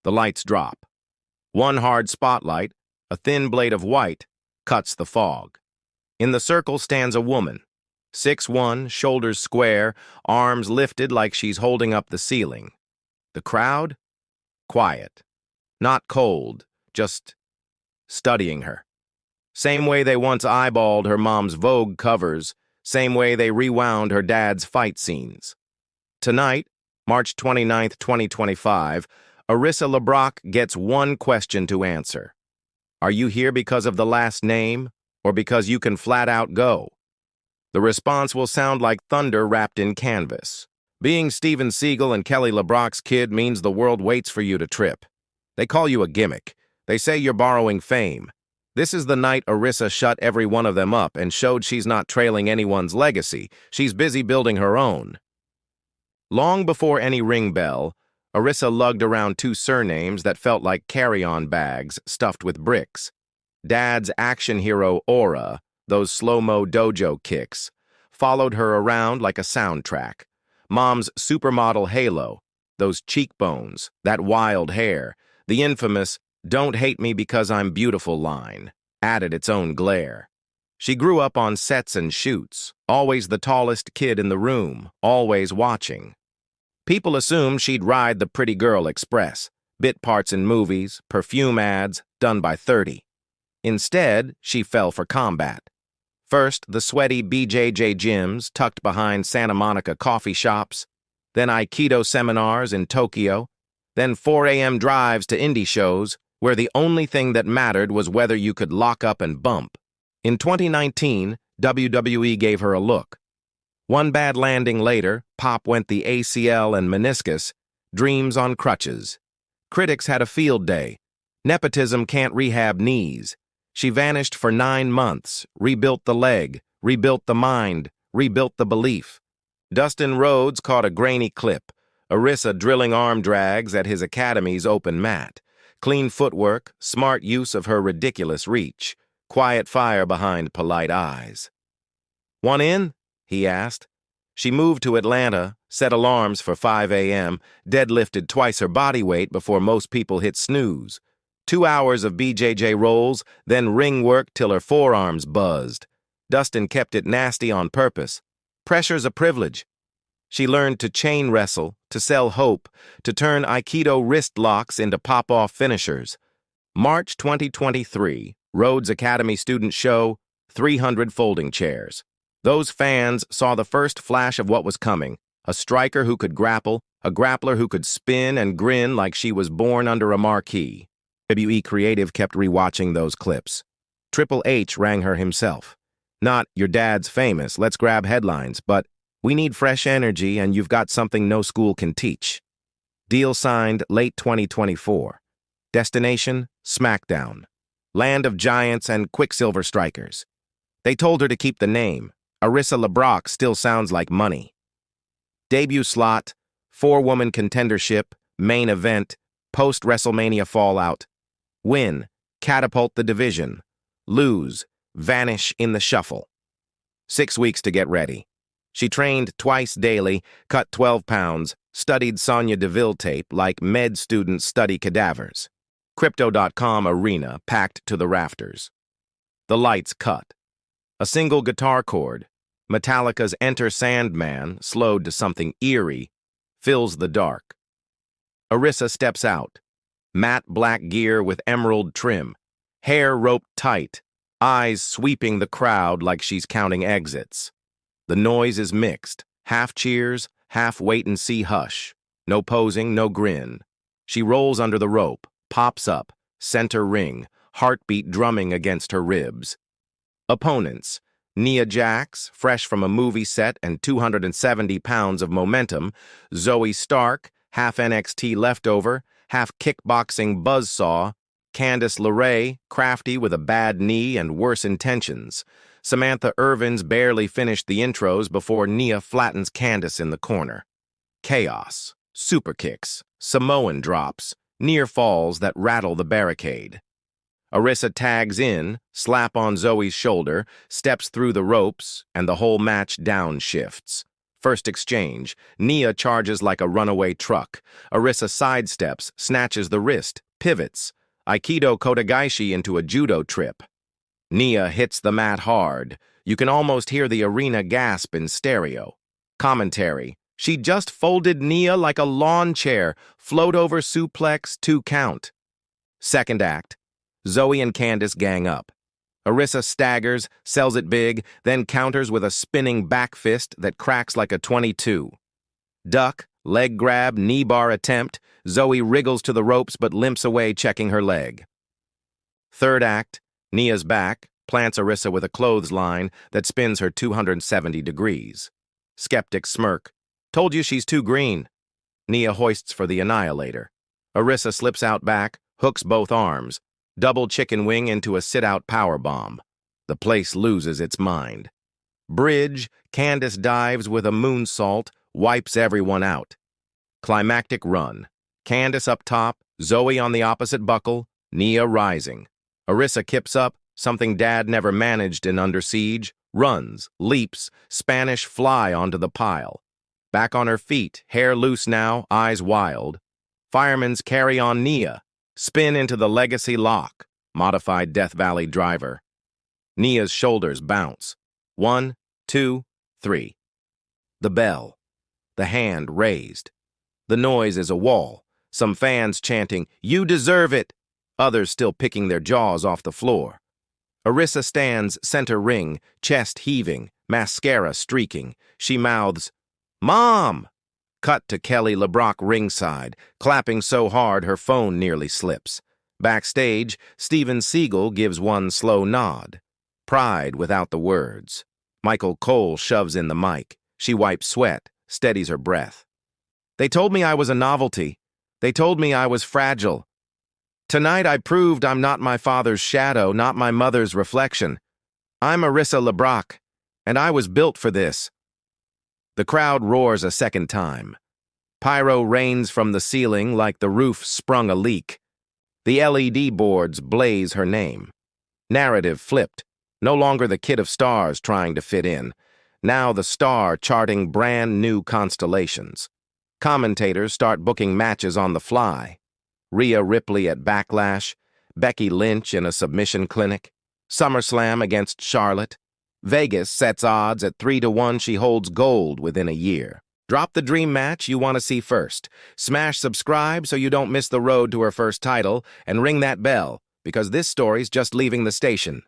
The lights drop. One hard spotlight, a thin blade of white, cuts the fog. In the circle stands a woman, 6'1", shoulders square, arms lifted like she's holding up the ceiling. The crowd? Quiet. Not cold, just studying her. Same way they once eyeballed her mom's Vogue covers, same way they rewound her dad's fight scenes. Tonight, March 29, 2025, Arissa LeBrock gets one question to answer. Are you here because of the last name, or because you can flat out go? The response will sound like thunder wrapped in canvas. Being Steven Seagal and Kelly LeBrock's kid means the world waits for you to trip. They call you a gimmick. They say you're borrowing fame. This is the night Arissa shut every one of them up and showed she's not trailing anyone's legacy. She's busy building her own. Long before any ring bell, Arissa lugged around two surnames that felt like carry-on bags stuffed with bricks. Dad's action hero aura, those slow-mo dojo kicks, followed her around like a soundtrack. Mom's supermodel halo, those cheekbones, that wild hair, the infamous "don't hate me because I'm beautiful" line, added its own glare. She grew up on sets and shoots, always the tallest kid in the room, always watching. People assumed she'd ride the pretty girl express, bit parts in movies, perfume ads, done by 30. Instead, she fell for combat. First, the sweaty BJJ gyms tucked behind Santa Monica coffee shops, then Aikido seminars in Tokyo, then 4 a.m. drives to indie shows where the only thing that mattered was whether you could lock up and bump. In 2019, WWE gave her a look. One bad landing later, pop went the ACL and meniscus, dreams on crutches. Critics had a field day. Nepotism can't rehab knees. She vanished for 9 months, rebuilt the leg, rebuilt the mind, rebuilt the belief. Dustin Rhodes caught a grainy clip, Arissa drilling arm drags at his academy's open mat. Clean footwork, smart use of her ridiculous reach, quiet fire behind polite eyes. "Want in?" he asked. She moved to Atlanta, set alarms for 5 a.m., deadlifted twice her body weight before most people hit snooze. 2 hours of BJJ rolls, then ring work till her forearms buzzed. Dustin kept it nasty on purpose. Pressure's a privilege. She learned to chain wrestle, to sell hope, to turn Aikido wrist locks into pop-off finishers. March 2023, Rhodes Academy student show, 300 folding chairs. Those fans saw the first flash of what was coming, a striker who could grapple, a grappler who could spin and grin like she was born under a marquee. WWE Creative kept rewatching those clips. Triple H rang her himself. Not, "Your dad's famous, let's grab headlines," but, "We need fresh energy and you've got something no school can teach." Deal signed late 2024. Destination, SmackDown. Land of giants and Quicksilver strikers. They told her to keep the name. Arissa LeBrock still sounds like money. Debut slot, 4-woman contendership, main event, post-WrestleMania fallout. Win, catapult the division. Lose, vanish in the shuffle. 6 weeks to get ready. She trained twice daily, cut 12 pounds, studied Sonya Deville tape like med students study cadavers. Crypto.com arena packed to the rafters. The lights cut. A single guitar chord, Metallica's Enter Sandman, slowed to something eerie, fills the dark. Arissa steps out. Matte black gear with emerald trim, hair roped tight, eyes sweeping the crowd like she's counting exits. The noise is mixed, half cheers, half wait-and-see hush. No posing, no grin. She rolls under the rope, pops up, center ring, heartbeat drumming against her ribs. Opponents: Nia Jax, fresh from a movie set and 270 pounds of momentum; Zoe Stark, half NXT leftover, half kickboxing buzzsaw; Candice LeRae, crafty with a bad knee and worse intentions. Samantha Irvins barely finished the intros before Nia flattens Candice in the corner. Chaos, super kicks, Samoan drops, near falls that rattle the barricade. Arissa tags in, slap on Zoe's shoulder, steps through the ropes, and the whole match downshifts. First exchange. Nia charges like a runaway truck. Arissa sidesteps, snatches the wrist, pivots. Aikido Kotagaishi into a judo trip. Nia hits the mat hard. You can almost hear the arena gasp in stereo. Commentary. She just folded Nia like a lawn chair. Float over suplex, 2 count. Second act. Zoe and Candace gang up. Arissa staggers, sells it big, then counters with a spinning back fist that cracks like a 22. Duck, leg grab, knee bar attempt. Zoe wriggles to the ropes but limps away, checking her leg. Third act. Nia's back, plants Arissa with a clothesline that spins her 270 degrees. Skeptic smirk. Told you she's too green. Nia hoists for the annihilator. Arissa slips out back, hooks both arms. Double chicken wing into a sit-out powerbomb. The place loses its mind. Bridge, Candace dives with a moonsault, wipes everyone out. Climactic run. Candace up top, Zoe on the opposite buckle, Nia rising. Arissa kips up, something Dad never managed in Under Siege, runs, leaps, Spanish fly onto the pile. Back on her feet, hair loose now, eyes wild. Firemen's carry on Nia. Spin into the legacy lock, modified Death Valley driver. Nia's shoulders bounce. 1, 2, 3. The bell. The hand raised. The noise is a wall. Some fans chanting, "You deserve it!" Others still picking their jaws off the floor. Arissa stands center ring, chest heaving, mascara streaking. She mouths, "Mom!" Cut to Kelly LeBrock ringside, clapping so hard her phone nearly slips. Backstage, Steven Seagal gives one slow nod. Pride without the words. Michael Cole shoves in the mic. She wipes sweat, steadies her breath. "They told me I was a novelty. They told me I was fragile. Tonight I proved I'm not my father's shadow, not my mother's reflection. I'm Arissa LeBrock, and I was built for this." The crowd roars a second time. Pyro rains from the ceiling like the roof sprung a leak. The LED boards blaze her name. Narrative flipped. No longer the kid of stars trying to fit in. Now the star charting brand new constellations. Commentators start booking matches on the fly. Rhea Ripley at Backlash. Becky Lynch in a submission clinic. SummerSlam against Charlotte. Vegas sets odds at 3-1 she holds gold within a year. Drop the dream match you want to see first. Smash subscribe so you don't miss the road to her first title, and ring that bell, because this story's just leaving the station.